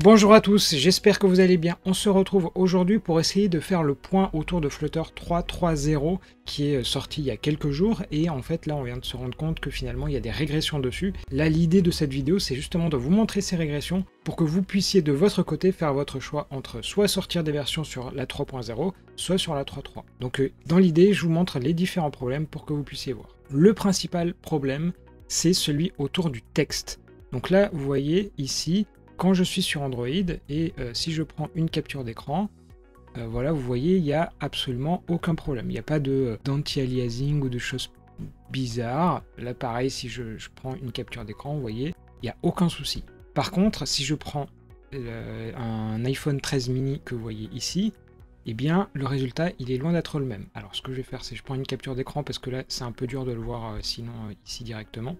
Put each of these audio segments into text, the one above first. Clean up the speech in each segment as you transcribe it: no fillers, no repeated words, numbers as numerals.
Bonjour à tous, j'espère que vous allez bien. On se retrouve aujourd'hui pour essayer de faire le point autour de Flutter 3.3.0 qui est sorti il y a quelques jours et en fait là on vient de se rendre compte que finalement il y a des régressions dessus. Là l'idée de cette vidéo c'est justement de vous montrer ces régressions pour que vous puissiez de votre côté faire votre choix entre soit sortir des versions sur la 3.0 soit sur la 3.3. Donc dans l'idée je vous montre les différents problèmes pour que vous puissiez voir. Le principal problème c'est celui autour du texte. Donc là vous voyez ici quand je suis sur Android et si je prends une capture d'écran, voilà, vous voyez, il n'y a absolument aucun problème. Il n'y a pas d'anti-aliasing ou de choses bizarres. Là, pareil, si je prends une capture d'écran, vous voyez, il n'y a aucun souci. Par contre, si je prends un iPhone 13 mini que vous voyez ici, eh bien, le résultat, il est loin d'être le même. Alors, ce que je vais faire, c'est que je prends une capture d'écran parce que là, c'est un peu dur de le voir sinon ici directement.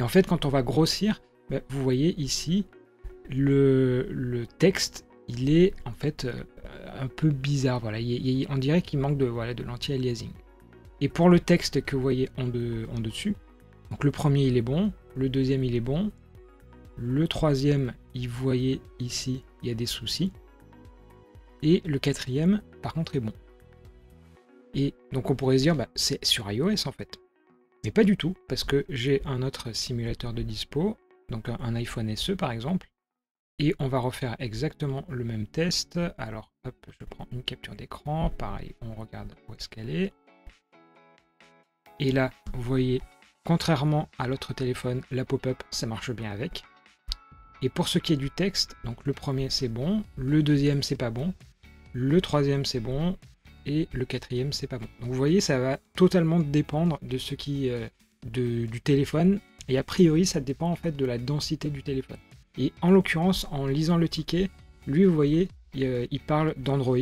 Et en fait, quand on va grossir, vous voyez ici, le texte, il est en fait un peu bizarre. Voilà, on dirait qu'il manque de l'anti-aliasing. Et pour le texte que vous voyez en dessus, donc le premier il est bon, le deuxième il est bon, le troisième, vous voyez ici, il y a des soucis, et le quatrième, par contre, est bon. Et donc on pourrait se dire, c'est sur iOS en fait. Mais pas du tout, parce que j'ai un autre simulateur de dispo, donc un iPhone SE par exemple, et on va refaire exactement le même test. Alors hop, je prends une capture d'écran, pareil, on regarde où est-ce qu'elle est. Et là, vous voyez, contrairement à l'autre téléphone, la pop-up, ça marche bien avec. Et pour ce qui est du texte, donc le premier c'est bon, le deuxième c'est pas bon, le troisième c'est bon, et le quatrième c'est pas bon. Donc vous voyez, ça va totalement dépendre de ce qui du téléphone, et a priori ça dépend en fait de la densité du téléphone. Et en l'occurrence, en lisant le ticket, lui vous voyez, il parle d'Android.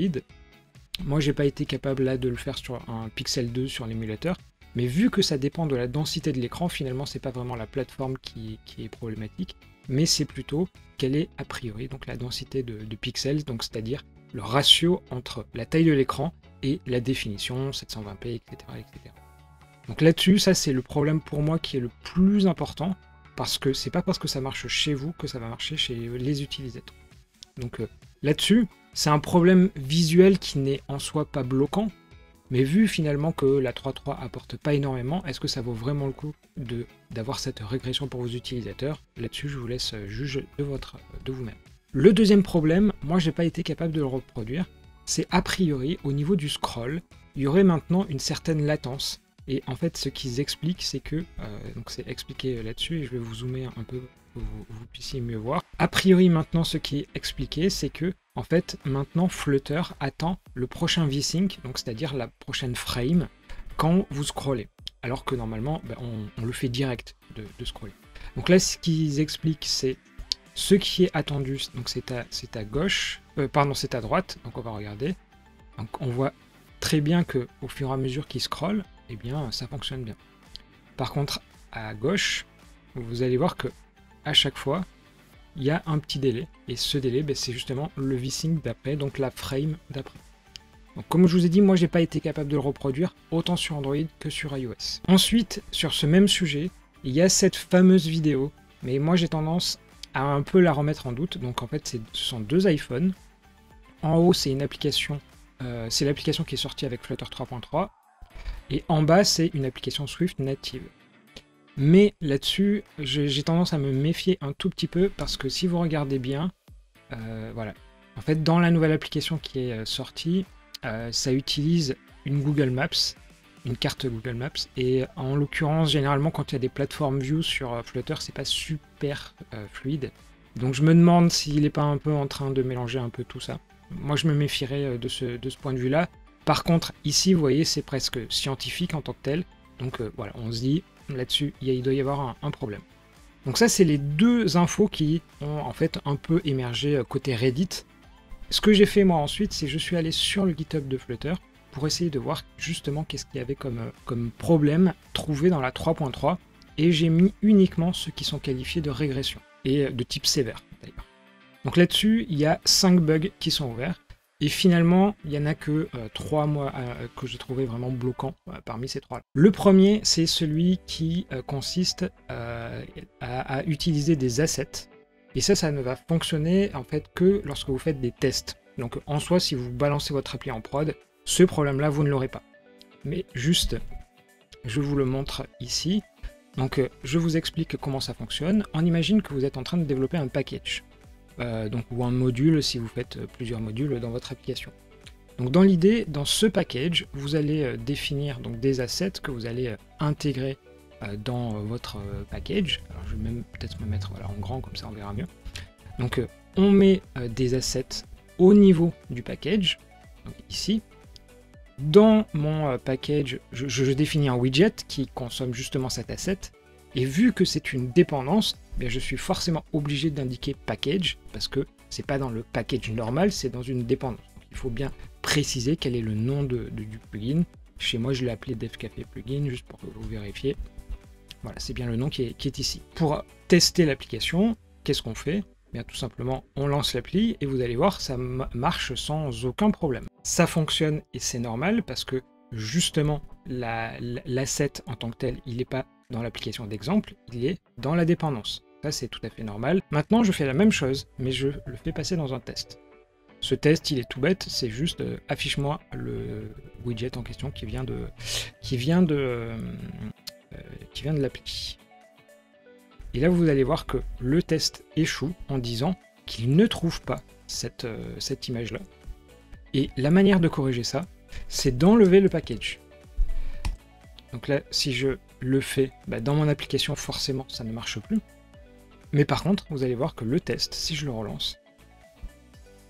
Moi j'ai pas été capable là de le faire sur un Pixel 2 sur l'émulateur, mais vu que ça dépend de la densité de l'écran, finalement c'est pas vraiment la plateforme qui est problématique, mais c'est plutôt quelle est a priori donc la densité de pixels, donc c'est-à-dire le ratio entre la taille de l'écran et la définition, 720p, etc. etc. Donc là-dessus, ça c'est le problème pour moi qui est le plus important, parce que c'est pas parce que ça marche chez vous que ça va marcher chez les utilisateurs. Donc là-dessus, c'est un problème visuel qui n'est en soi pas bloquant, mais vu finalement que la 3.3 apporte pas énormément, est-ce que ça vaut vraiment le coup d'avoir cette régression pour vos utilisateurs? Là-dessus, je vous laisse juger de vous-même. Le deuxième problème, moi j'ai pas été capable de le reproduire, c'est a priori au niveau du scroll, il y aurait maintenant une certaine latence. Et en fait, ce qu'ils expliquent, c'est que, donc c'est expliqué là-dessus, et je vais vous zoomer un peu pour que vous puissiez mieux voir. A priori, maintenant, ce qui est expliqué, c'est que, en fait, maintenant, Flutter attend le prochain VSync, donc c'est-à-dire la prochaine frame, quand vous scrollez. Alors que normalement, on le fait direct de scroller. Donc là, ce qu'ils expliquent, c'est ce qui est attendu, donc c'est à gauche, pardon, c'est à droite, donc on va regarder. Donc on voit très bien que au fur et à mesure qu'il scrolle, eh bien ça fonctionne bien. Par contre, à gauche, vous allez voir que à chaque fois, il y a un petit délai, et ce délai, c'est justement le VSync d'après, donc la frame d'après. Donc comme je vous ai dit, moi j'ai pas été capable de le reproduire, autant sur Android que sur iOS. Ensuite, sur ce même sujet, il y a cette fameuse vidéo, mais moi j'ai tendance à un peu la remettre en doute. Donc en fait, ce sont deux iPhones. En haut, c'est une application, c'est l'application qui est sortie avec Flutter 3.3, et en bas, c'est une application Swift native. Mais là-dessus, j'ai tendance à me méfier un tout petit peu, parce que si vous regardez bien, voilà. En fait, dans la nouvelle application qui est sortie, ça utilise une Google Maps, une carte Google Maps, et en l'occurrence, généralement, quand il y a des plateformes view sur Flutter, c'est pas super fluide. Donc je me demande s'il n'est pas un peu en train de mélanger un peu tout ça. Moi, je me méfierais de ce point de vue-là. Par contre, ici, vous voyez, c'est presque scientifique en tant que tel. Donc voilà, on se dit, là-dessus, il doit y avoir un problème. Donc ça, c'est les deux infos qui ont en fait un peu émergé côté Reddit. Ce que j'ai fait moi ensuite, c'est que je suis allé sur le GitHub de Flutter pour essayer de voir justement qu'est-ce qu'il y avait comme problème trouvé dans la 3.3, et j'ai mis uniquement ceux qui sont qualifiés de régression, et de type sévère d'ailleurs. Donc là-dessus, il y a 5 bugs qui sont ouverts, et finalement, il n'y en a que 3 moi, que j'ai trouvé vraiment bloquants parmi ces 3. Le premier, c'est celui qui consiste à utiliser des assets Et ça ne va fonctionner en fait que lorsque vous faites des tests. Donc en soi, si vous balancez votre appli en prod, ce problème-là, vous ne l'aurez pas. Mais juste, je vous le montre ici. Donc je vous explique comment ça fonctionne. On imagine que vous êtes en train de développer un package, ou un module si vous faites plusieurs modules dans votre application. Donc dans l'idée, dans ce package, vous allez définir donc, des assets que vous allez intégrer dans votre package. Alors je vais même peut-être me mettre voilà, en grand, comme ça on verra mieux. Donc on met des assets au niveau du package, donc ici. Dans mon package, je définis un widget qui consomme justement cet asset, et vu que c'est une dépendance, bien je suis forcément obligé d'indiquer package, parce que c'est pas dans le package normal, c'est dans une dépendance. Donc, il faut bien préciser quel est le nom du plugin. Chez moi, je l'ai appelé DevCafe plugin, juste pour que vous vérifiez. Voilà, c'est bien le nom qui est ici. Pour tester l'application, qu'est-ce qu'on fait? Bien, tout simplement, on lance l'appli et vous allez voir, ça marche sans aucun problème. Ça fonctionne et c'est normal parce que justement, l'asset en tant que tel, il n'est pas dans l'application d'exemple, il est dans la dépendance. Ça, c'est tout à fait normal. Maintenant, je fais la même chose, mais je le fais passer dans un test. Ce test, il est tout bête, c'est juste affiche-moi le widget en question qui vient de l'appli. Et là, vous allez voir que le test échoue en disant qu'il ne trouve pas cette image-là. Et la manière de corriger ça, c'est d'enlever le package. Donc là, si je le fais, dans mon application, forcément, ça ne marche plus. Mais par contre, vous allez voir que le test, si je le relance,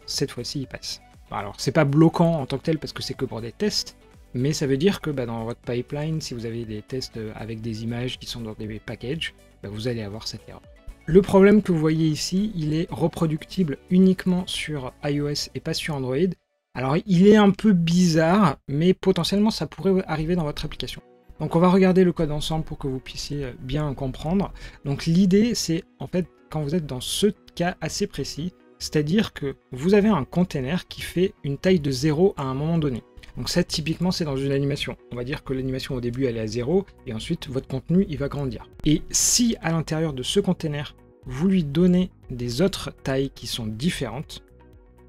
cette fois-ci, il passe. Alors, c'est pas bloquant en tant que tel parce que c'est que pour des tests, mais ça veut dire que dans votre pipeline, si vous avez des tests avec des images qui sont dans des packages, vous allez avoir cette erreur. Le problème que vous voyez ici, il est reproductible uniquement sur iOS et pas sur Android. Alors, il est un peu bizarre, mais potentiellement, ça pourrait arriver dans votre application. Donc, on va regarder le code ensemble pour que vous puissiez bien comprendre. Donc, l'idée, c'est en fait, quand vous êtes dans ce cas assez précis, c'est-à-dire que vous avez un container qui fait une taille de 0 à un moment donné. Donc ça, typiquement, c'est dans une animation. On va dire que l'animation au début, elle est à 0, et ensuite, votre contenu, il va grandir. Et si, à l'intérieur de ce container, vous lui donnez des autres tailles qui sont différentes,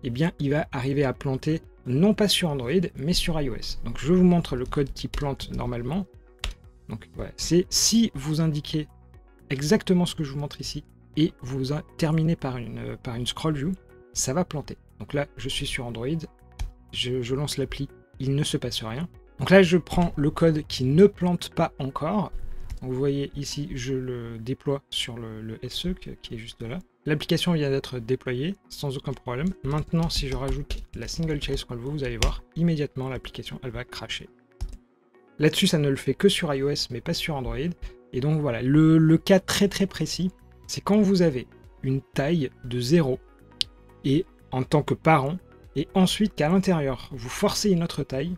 eh bien, il va arriver à planter, non pas sur Android, mais sur iOS. Donc je vous montre le code qui plante normalement. Donc voilà, c'est si vous indiquez exactement ce que je vous montre ici, et vous terminez par une scroll view, ça va planter. Donc là, je suis sur Android, je lance l'appli, il ne se passe rien. Donc là, je prends le code qui ne plante pas encore. Donc vous voyez ici, je le déploie sur le SE qui est juste là. L'application vient d'être déployée sans aucun problème. Maintenant, si je rajoute la single chain scroll view, vous allez voir, immédiatement, l'application, elle va crasher. Là-dessus, ça ne le fait que sur iOS, mais pas sur Android. Et donc voilà, le cas très très précis, c'est quand vous avez une taille de 0 et en tant que parent, et ensuite qu'à l'intérieur, vous forcez une autre taille,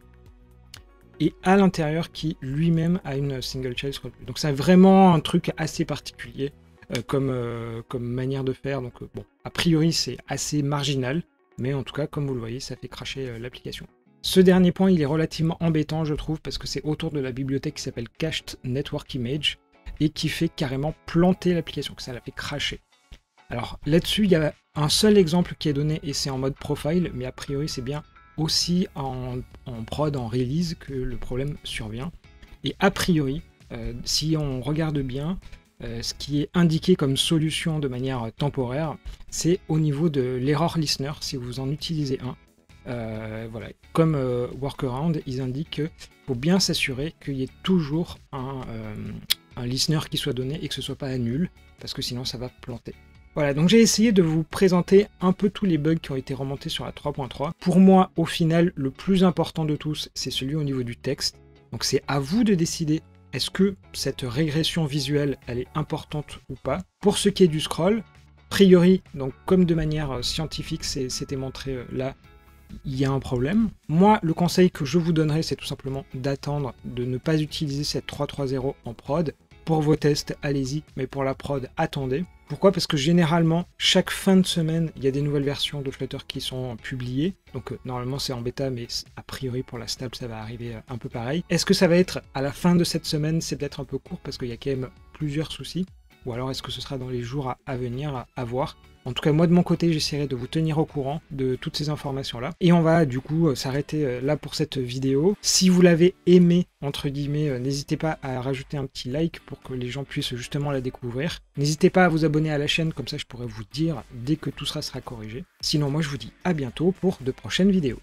et à l'intérieur qui lui-même a une single child scroll view. Donc c'est vraiment un truc assez particulier comme manière de faire. Donc bon, a priori c'est assez marginal, mais en tout cas, comme vous le voyez, ça fait crasher l'application. Ce dernier point, il est relativement embêtant, je trouve, parce que c'est autour de la bibliothèque qui s'appelle Cached Network Image, et qui fait carrément planter l'application, que ça la fait crasher. Alors là-dessus, il y a un seul exemple qui est donné, et c'est en mode profile, mais a priori c'est bien aussi en prod, en release, que le problème survient. Et a priori, si on regarde bien, ce qui est indiqué comme solution de manière temporaire, c'est au niveau de l'error listener, si vous en utilisez un. Voilà. Comme workaround, ils indiquent qu'il faut bien s'assurer qu'il y ait toujours un listener qui soit donné et que ce ne soit pas à nul, parce que sinon ça va planter. Voilà, donc j'ai essayé de vous présenter un peu tous les bugs qui ont été remontés sur la 3.3. Pour moi, au final, le plus important de tous, c'est celui au niveau du texte. Donc c'est à vous de décider, est-ce que cette régression visuelle, elle est importante ou pas. Pour ce qui est du scroll, a priori, donc comme de manière scientifique, c'était montré là, il y a un problème. Moi, le conseil que je vous donnerai, c'est tout simplement d'attendre, de ne pas utiliser cette 3.3.0 en prod. Pour vos tests, allez-y, mais pour la prod, attendez. Pourquoi? Parce que généralement, chaque fin de semaine, il y a des nouvelles versions de Flutter qui sont publiées. Donc normalement, c'est en bêta, mais a priori, pour la stable, ça va arriver un peu pareil. Est-ce que ça va être à la fin de cette semaine? C'est peut-être un peu court, parce qu'il y a quand même plusieurs soucis. ou alors est-ce que ce sera dans les jours à venir, à voir. En tout cas, moi de mon côté, j'essaierai de vous tenir au courant de toutes ces informations-là. Et on va du coup s'arrêter là pour cette vidéo. Si vous l'avez aimé, entre guillemets, n'hésitez pas à rajouter un petit like pour que les gens puissent justement la découvrir. N'hésitez pas à vous abonner à la chaîne, comme ça je pourrai vous dire dès que tout sera corrigé. Sinon, moi je vous dis à bientôt pour de prochaines vidéos.